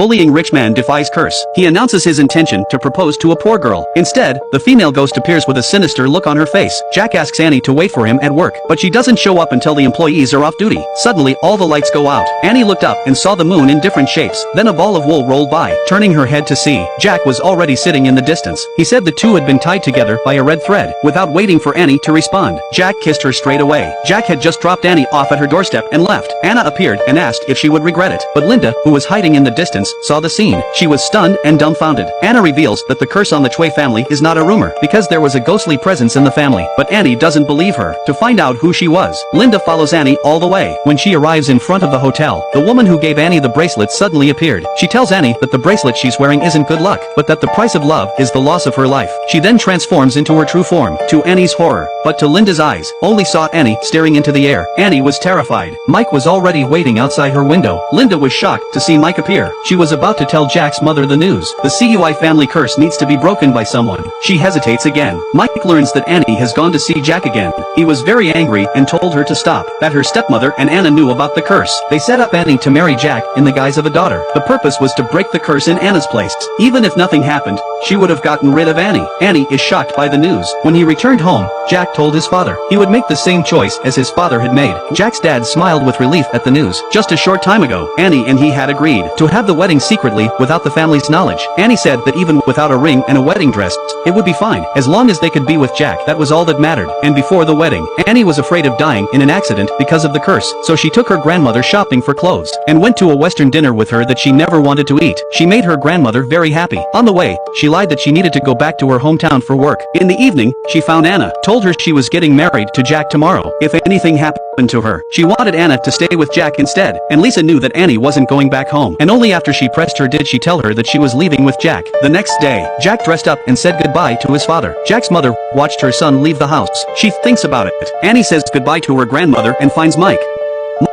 Bullying rich man defies curse. He announces his intention to propose to a poor girl. Instead, the female ghost appears with a sinister look on her face. Jack asks Annie to wait for him at work, but she doesn't show up until the employees are off duty. Suddenly, all the lights go out. Annie looked up and saw the moon in different shapes. Then a ball of wool rolled by. Turning her head to see, Jack was already sitting in the distance. He said the two had been tied together by a red thread. Without waiting for Annie to respond, Jack kissed her straight away. Jack had just dropped Annie off at her doorstep and left. Anna appeared and asked if she would regret it, but Linda, who was hiding in the distance, saw the scene. She was stunned and dumbfounded. Anna reveals that the curse on the Choi family is not a rumor, because there was a ghostly presence in the family, but Annie doesn't believe her. To find out who she was, Linda follows Annie all the way. When she arrives in front of the hotel, the woman who gave Annie the bracelet suddenly appeared. She tells Annie that the bracelet she's wearing isn't good luck, but that the price of love is the loss of her life. She then transforms into her true form. To Annie's horror, but to Linda's eyes, only saw Annie staring into the air. Annie was terrified. Mike was already waiting outside her window. Linda was shocked to see Mike appear. She was about to tell Jack's mother the news. The CUI family curse needs to be broken by someone. She hesitates again. Mike learns that Annie has gone to see Jack again. He was very angry and told her to stop. That her stepmother and Anna knew about the curse. They set up Annie to marry Jack in the guise of a daughter. The purpose was to break the curse in Anna's place. Even if nothing happened, she would have gotten rid of Annie. Annie is shocked by the news. When he returned home, Jack told his father he would make the same choice as his father had made. Jack's dad smiled with relief at the news. Just a short time ago, Annie and he had agreed to have the wedding secretly without the family's knowledge. Annie said that even without a ring and a wedding dress, it would be fine, as long as they could be with Jack. That was all that mattered. And before the wedding, Annie was afraid of dying in an accident because of the curse, so she took her grandmother shopping for clothes, and went to a Western dinner with her that she never wanted to eat. She made her grandmother very happy. On the way, she lied that she needed to go back to her hometown for work. In the evening, she found Anna, told her she was getting married to Jack tomorrow. If anything happened to her, she wanted Anna to stay with Jack instead, and Lisa knew that Annie wasn't going back home, and only after she pressed her did she tell her that she was leaving with Jack. The next day, Jack dressed up and said goodbye to his father. Jack's mother watched her son leave the house. She thinks about it. Annie says goodbye to her grandmother and finds Mike.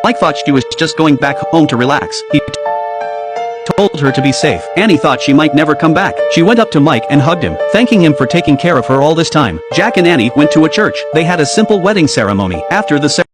Mike thought she was just going back home to relax. He told her to be safe. Annie thought she might never come back. She went up to Mike and hugged him, thanking him for taking care of her all this time. Jack and Annie went to a church. They had a simple wedding ceremony. After the ceremony,